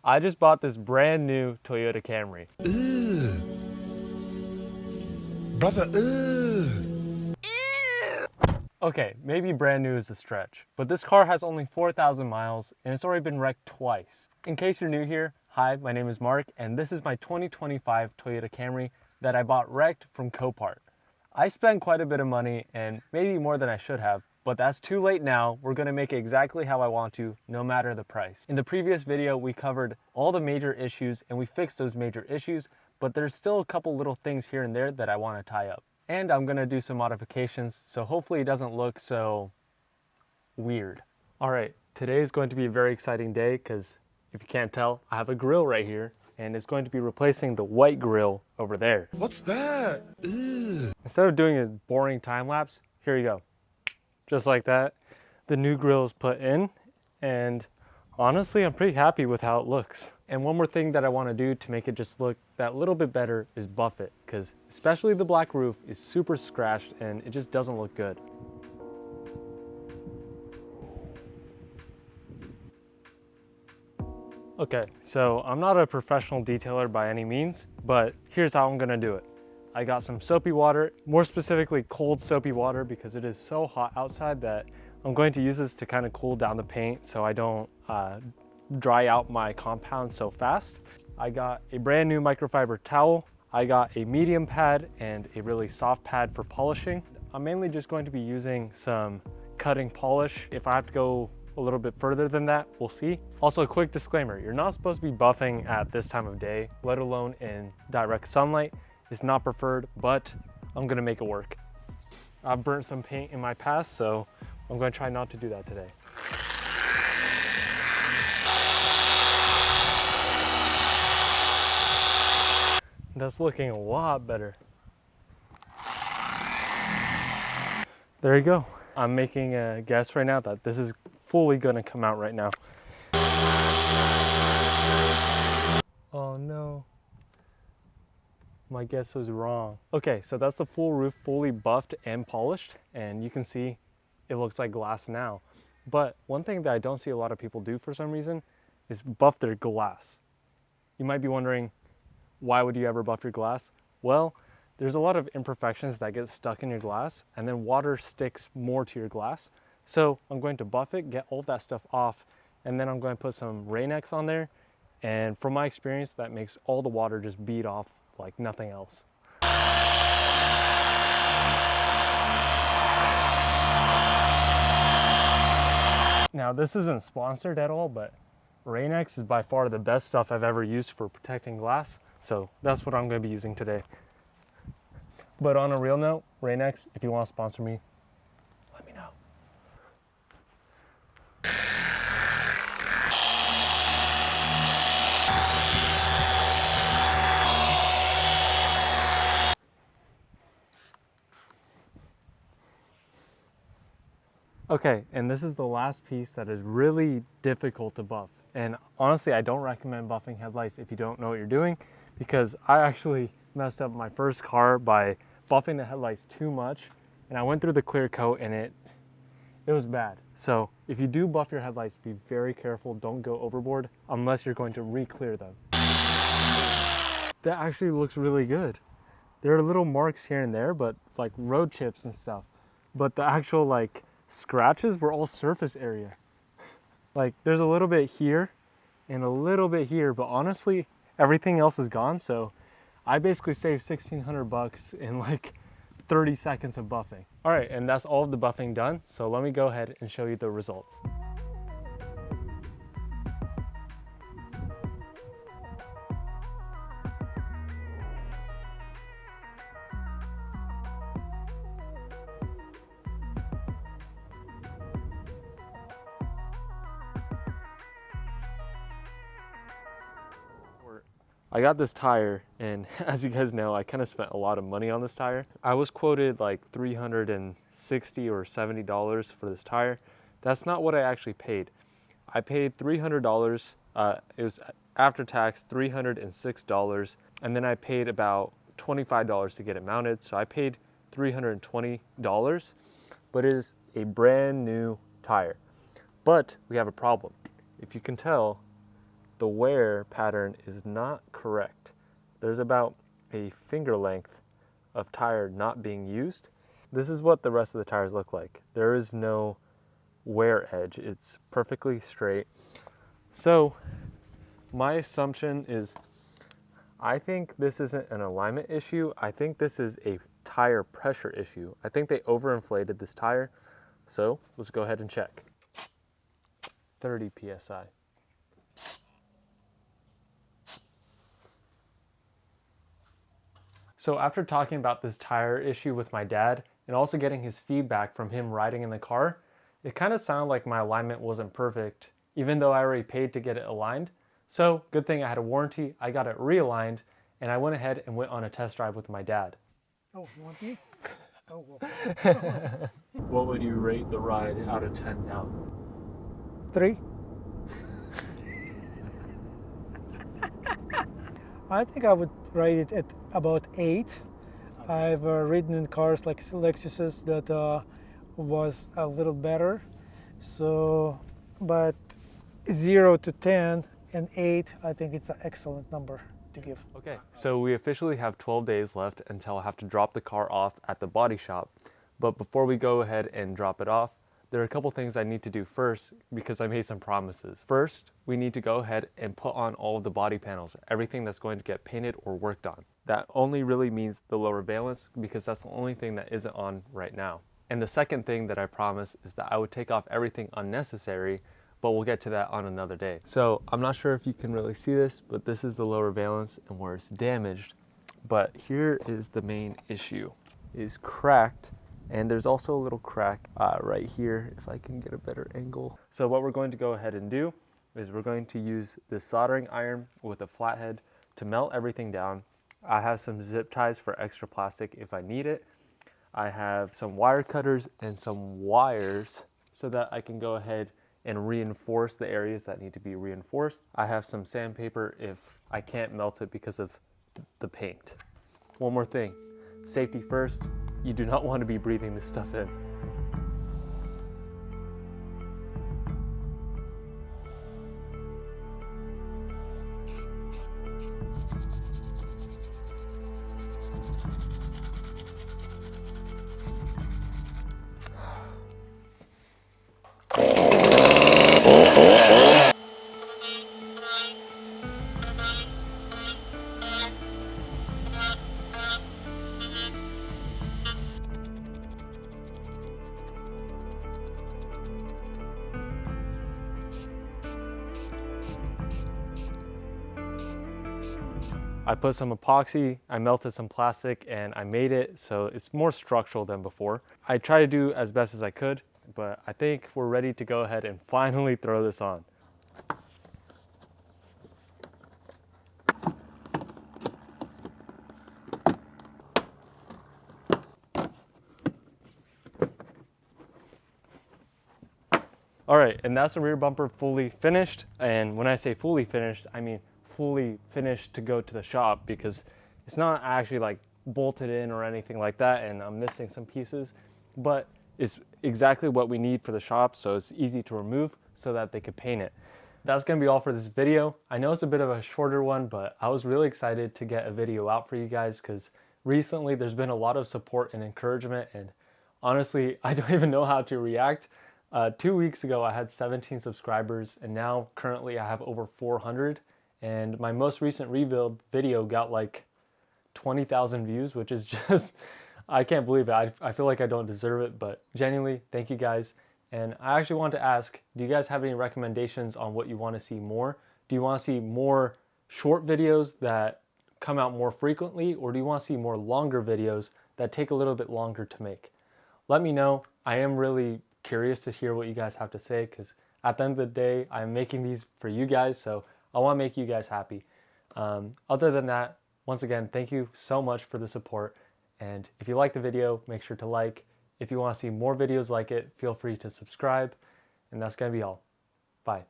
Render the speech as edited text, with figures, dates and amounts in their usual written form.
I just bought this brand new Toyota Camry. Ugh. Brother, ugh. Okay, maybe brand new is a stretch, but this car has only 4,000 miles and it's already been wrecked twice. In case you're new here, hi, my name is Mark and this is my 2025 Toyota Camry that I bought wrecked from Copart. I spent quite a bit of money and maybe more than I should have, but that's too late now. We're gonna make it exactly how I want to, no matter the price. In the previous video, we covered all the major issues and we fixed those major issues, but there's still a couple little things here and there that I wanna tie up. And I'm gonna do some modifications, so hopefully it doesn't look so weird. All right, today is going to be a very exciting day because if you can't tell, I have a grill right here and it's going to be replacing the white grill over there. What's that? Ugh. Instead of doing a boring time lapse, here you go. Just like that, the new grill is put in, and honestly, I'm pretty happy with how it looks. And one more thing that I want to do to make it just look that little bit better is buff it, because especially the black roof is super scratched and it just doesn't look good. Okay, so I'm not a professional detailer by any means, but here's how I'm gonna do it. I got some soapy water, more specifically cold soapy water, because it is so hot outside that I'm going to use this to kind of cool down the paint so I don't dry out my compound so fast. I got a brand new microfiber towel. I got a medium pad and a really soft pad for polishing. I'm mainly just going to be using some cutting polish. If I have to go a little bit further than that, we'll see. Also, a quick disclaimer, you're not supposed to be buffing at this time of day, let alone in direct sunlight. It's not preferred, but I'm gonna make it work. I've burnt some paint in my past, so I'm gonna try not to do that today. That's looking a lot better. There you go. I'm making a guess right now that this is fully gonna come out right now. Oh no. My guess was wrong. Okay, so that's the full roof fully buffed and polished, and you can see it looks like glass now. But one thing that I don't see a lot of people do for some reason is buff their glass. You might be wondering, why would you ever buff your glass? Well, there's a lot of imperfections that get stuck in your glass, and then water sticks more to your glass. So I'm going to buff it, get all that stuff off, and then I'm going to put some Rain-X on there. And from my experience, that makes all the water just bead off like nothing else. Now, this isn't sponsored at all, but Rain-X is by far the best stuff I've ever used for protecting glass. So that's what I'm going to be using today. But on a real note, Rain-X, if you want to sponsor me, let me know. Okay, and this is the last piece that is really difficult to buff. And honestly, I don't recommend buffing headlights if you don't know what you're doing, because I actually messed up my first car by buffing the headlights too much. And I went through the clear coat and it was bad. So if you do buff your headlights, be very careful. Don't go overboard unless you're going to re-clear them. That actually looks really good. There are little marks here and there, but like road chips and stuff. But the actual like scratches were all surface area. Like there's a little bit here and a little bit here, but honestly, everything else is gone. So I basically saved 1,600 bucks in like 30 seconds of buffing. All right, and that's all of the buffing done. So let me go ahead and show you the results. I got this tire, and as you guys know, I kind of spent a lot of money on this tire. I was quoted like $360 or $70 for this tire. That's not what I actually paid. I paid $300. It was after tax $306, and then I paid about $25 to get it mounted. So I paid $320, but it is a brand new tire. But we have a problem. If you can tell, the wear pattern is not correct. There's about a finger length of tire not being used. This is what the rest of the tires look like. There is no wear edge. It's perfectly straight. So my assumption is I think this isn't an alignment issue. I think this is a tire pressure issue. I think they overinflated this tire. So let's go ahead and check. 30 PSI. So after talking about this tire issue with my dad and also getting his feedback from him riding in the car, it kind of sounded like my alignment wasn't perfect, even though I already paid to get it aligned. So good thing I had a warranty, I got it realigned, and I went ahead and went on a test drive with my dad. Oh, you want me? Oh, well. What would you rate the ride out of 10 now? 3. I think I would rate it at about 8. I've ridden in cars like Lexuses that was a little better. So, but 0 to 10 and 8, I think it's an excellent number to give. Okay, so we officially have 12 days left until I have to drop the car off at the body shop. But before we go ahead and drop it off, there are a couple things I need to do first because I made some promises. First, we need to go ahead and put on all of the body panels, everything that's going to get painted or worked on. That only really means the lower valence because that's the only thing that isn't on right now. And the second thing that I promised is that I would take off everything unnecessary, but we'll get to that on another day. So I'm not sure if you can really see this, but this is the lower valence and where it's damaged. But here is the main issue. It is cracked. And there's also a little crack right here, if I can get a better angle. So what we're going to go ahead and do is we're going to use this soldering iron with a flathead to melt everything down. I have some zip ties for extra plastic if I need it. I have some wire cutters and some wires so that I can go ahead and reinforce the areas that need to be reinforced. I have some sandpaper if I can't melt it because of the paint. One more thing, safety first. You do not want to be breathing this stuff in. I put some epoxy, I melted some plastic, and I made it so it's more structural than before. I tried to do as best as I could, but I think we're ready to go ahead and finally throw this on. All right, and that's the rear bumper fully finished. And when I say fully finished, I mean fully finished to go to the shop because it's not actually like bolted in or anything like that, and I'm missing some pieces, but it's exactly what we need for the shop, so it's easy to remove so that they could paint it. That's gonna be all for this video. I know it's a bit of a shorter one, but I was really excited to get a video out for you guys because recently there's been a lot of support and encouragement, and honestly, I don't even know how to react. 2 weeks ago, I had 17 subscribers, and now currently I have over 400. And my most recent rebuild video got like 20,000 views, which is just, I can't believe it. I feel like I don't deserve it, but genuinely, thank you guys. And I actually want to ask, do you guys have any recommendations on what you want to see more? Do you want to see more short videos that come out more frequently, or do you want to see more longer videos that take a little bit longer to make? Let me know. I am really curious to hear what you guys have to say because at the end of the day, I'm making these for you guys, so I want to make you guys happy. Other than that, once again, thank you so much for the support. And if you like the video, make sure to like. If you want to see more videos like it, feel free to subscribe. And that's going to be all. Bye.